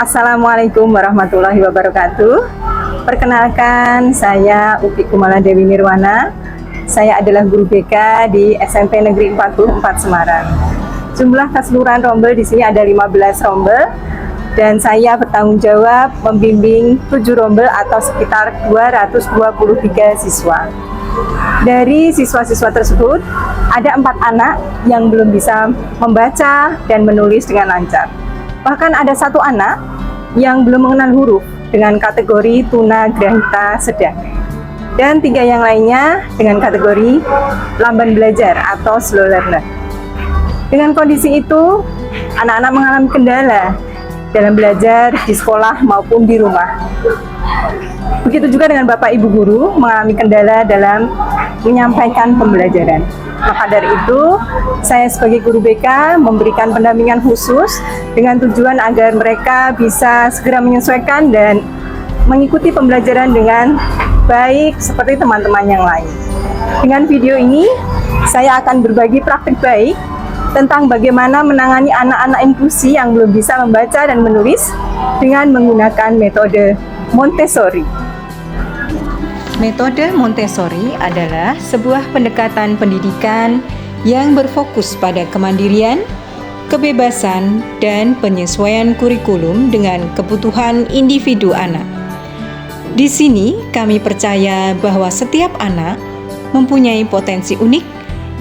Assalamualaikum warahmatullahi wabarakatuh. Perkenalkan, saya Upi Kumala Dewi Nirwana. Saya adalah guru BK di SMP Negeri 44 Semarang. Jumlah keseluruhan rombel di sini ada 15 rombel dan saya bertanggung jawab membimbing 7 rombel atau sekitar 223 siswa. Dari siswa-siswa tersebut, ada 4 anak yang belum bisa membaca dan menulis dengan lancar. Bahkan ada 1 anak yang belum mengenal huruf dengan kategori tunagrahita sedang. Dan 3 yang lainnya dengan kategori lamban belajar atau slow learner. Dengan kondisi itu, anak-anak mengalami kendala dalam belajar di sekolah maupun di rumah. Begitu juga dengan Bapak Ibu Guru mengalami kendala dalam menyampaikan pembelajaran. Maka dari itu, saya sebagai guru BK memberikan pendampingan khusus dengan tujuan agar mereka bisa segera menyesuaikan dan mengikuti pembelajaran dengan baik seperti teman-teman yang lain. Dengan video ini, saya akan berbagi praktik baik tentang bagaimana menangani anak-anak inklusi yang belum bisa membaca dan menulis dengan menggunakan metode Montessori. Metode Montessori adalah sebuah pendekatan pendidikan yang berfokus pada kemandirian, kebebasan, dan penyesuaian kurikulum dengan kebutuhan individu anak. Di sini, kami percaya bahwa setiap anak mempunyai potensi unik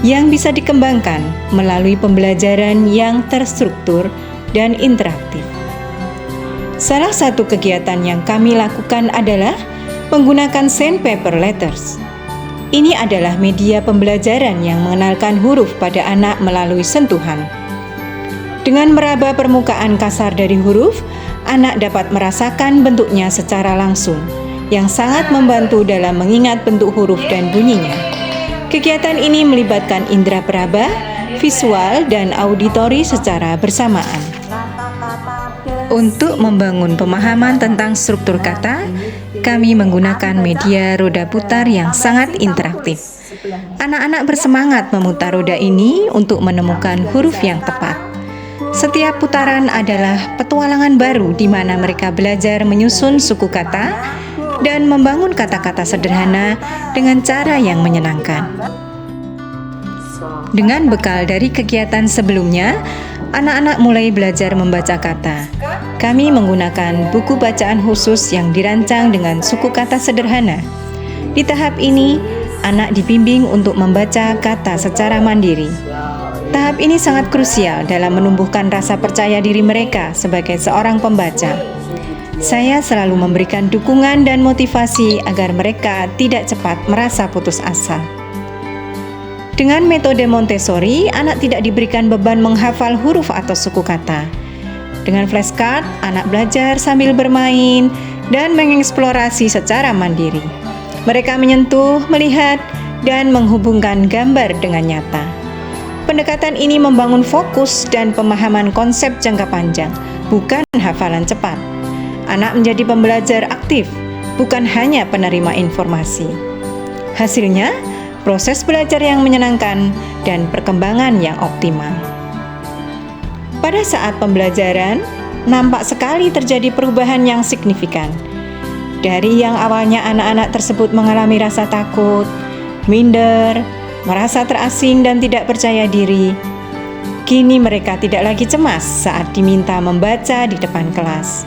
yang bisa dikembangkan melalui pembelajaran yang terstruktur dan interaktif. Salah satu kegiatan yang kami lakukan adalah menggunakan sandpaper letters. Ini adalah media pembelajaran yang mengenalkan huruf pada anak melalui sentuhan. Dengan meraba permukaan kasar dari huruf, anak dapat merasakan bentuknya secara langsung, yang sangat membantu dalam mengingat bentuk huruf dan bunyinya. Kegiatan ini melibatkan indera peraba, visual, dan auditori secara bersamaan. Untuk membangun pemahaman tentang struktur kata, kami menggunakan media roda putar yang sangat interaktif. Anak-anak bersemangat memutar roda ini untuk menemukan huruf yang tepat. Setiap putaran adalah petualangan baru di mana mereka belajar menyusun suku kata dan membangun kata-kata sederhana dengan cara yang menyenangkan. Dengan bekal dari kegiatan sebelumnya, anak-anak mulai belajar membaca kata. Kami menggunakan buku bacaan khusus yang dirancang dengan suku kata sederhana. Di tahap ini, anak dibimbing untuk membaca kata secara mandiri. Tahap ini sangat krusial dalam menumbuhkan rasa percaya diri mereka sebagai seorang pembaca. Saya selalu memberikan dukungan dan motivasi agar mereka tidak cepat merasa putus asa. Dengan metode Montessori, anak tidak diberikan beban menghafal huruf atau suku kata. Dengan flashcard, anak belajar sambil bermain dan mengeksplorasi secara mandiri. Mereka menyentuh, melihat, dan menghubungkan gambar dengan nyata. Pendekatan ini membangun fokus dan pemahaman konsep jangka panjang, bukan hafalan cepat. Anak menjadi pembelajar aktif, bukan hanya penerima informasi. Hasilnya, proses belajar yang menyenangkan dan perkembangan yang optimal. Pada saat pembelajaran, nampak sekali terjadi perubahan yang signifikan. Dari yang awalnya anak-anak tersebut mengalami rasa takut, minder, merasa terasing dan tidak percaya diri, kini mereka tidak lagi cemas saat diminta membaca di depan kelas.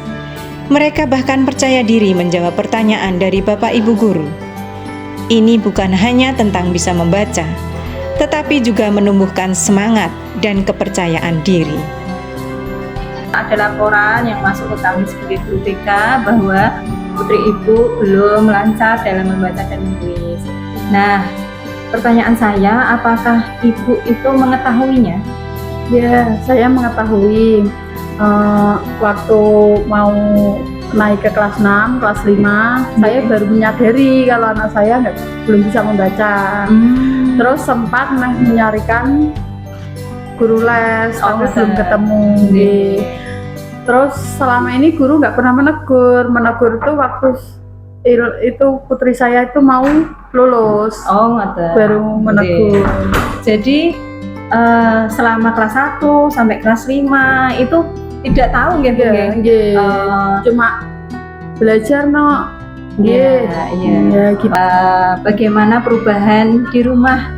Mereka bahkan percaya diri menjawab pertanyaan dari Bapak Ibu Guru. Ini bukan hanya tentang bisa membaca, tetapi juga menumbuhkan semangat dan kepercayaan diri. Ada laporan yang masuk ke kami sebagai guru BK bahwa putri ibu belum lancar dalam membaca dan menulis. Nah, pertanyaan saya, apakah ibu itu mengetahuinya? Ya, saya mengetahui. Waktu mau naik ke kelas 6, kelas 5, saya baru menyadari kalau anak saya belum bisa membaca. Terus sempat menyarikan guru les, tapi belum ketemu. Terus selama ini guru nggak pernah menegur. Menegur itu waktu itu putri saya itu mau lulus. Baru menegur. Jadi selama kelas 1 sampai kelas 5 itu tidak tahu nggih Bu nggih. Nggih. Oh. Cuma belajar no. Iya, Nggih. iya. Ya, gitu. Bagaimana perubahan di rumah?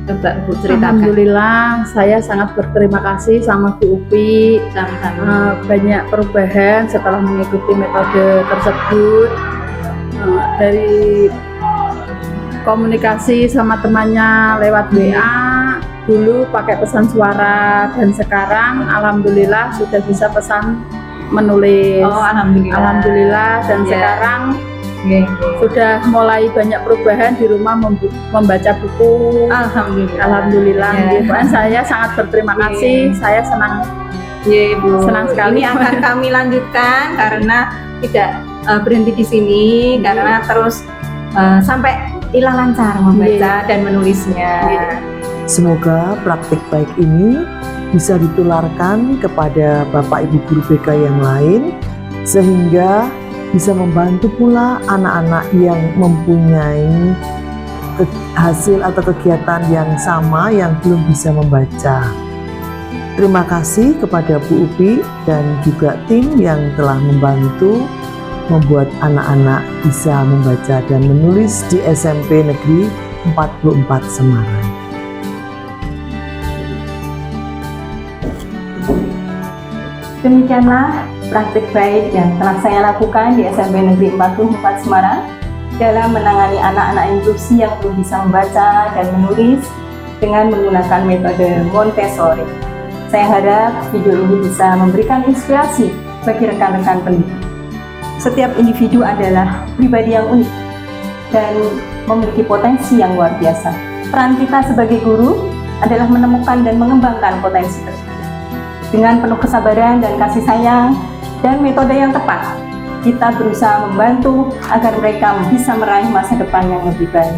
Coba Bu ceritakan. Alhamdulillah, saya sangat berterima kasih sama Bu Upi. Sama-sama. Banyak perubahan setelah mengikuti metode tersebut. Dari komunikasi sama temannya lewat WA, dulu pakai pesan suara, dan sekarang alhamdulillah sudah bisa pesan menulis. Oh, alhamdulillah. Alhamdulillah, dan Iya. sekarang Nggih. sudah mulai banyak perubahan di rumah membaca buku. Alhamdulillah. Alhamdulillah. Ya. Nggih, Puan, saya sangat berterima kasih. Saya senang. Iya, Bu. Senang sekali. Ini akan kami lanjutkan karena tidak berhenti di sini, karena terus sampai hilang lancar membaca dan menulisnya. Semoga praktik baik ini bisa ditularkan kepada Bapak Ibu guru BK yang lain, sehingga bisa membantu pula anak-anak yang mempunyai hasil atau kegiatan yang sama yang belum bisa membaca. Terima kasih kepada Bu Upi dan juga tim yang telah membantu membuat anak-anak bisa membaca dan menulis di SMP Negeri 44 Semarang. Demikianlah praktik baik yang telah saya lakukan di SMP Negeri 44 Semarang dalam menangani anak-anak inklusi yang belum bisa membaca dan menulis dengan menggunakan metode Montessori. Saya harap video ini bisa memberikan inspirasi bagi rekan-rekan pendidik. Setiap individu adalah pribadi yang unik dan memiliki potensi yang luar biasa. Peran kita sebagai guru adalah menemukan dan mengembangkan potensi tersebut. Dengan penuh kesabaran dan kasih sayang dan metode yang tepat, kita berusaha membantu agar mereka bisa meraih masa depan yang lebih baik.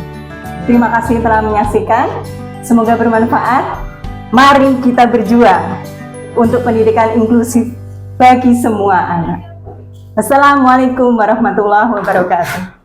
Terima kasih telah menyaksikan. Semoga bermanfaat. Mari kita berjuang untuk pendidikan inklusif bagi semua anak. Assalamualaikum warahmatullahi wabarakatuh.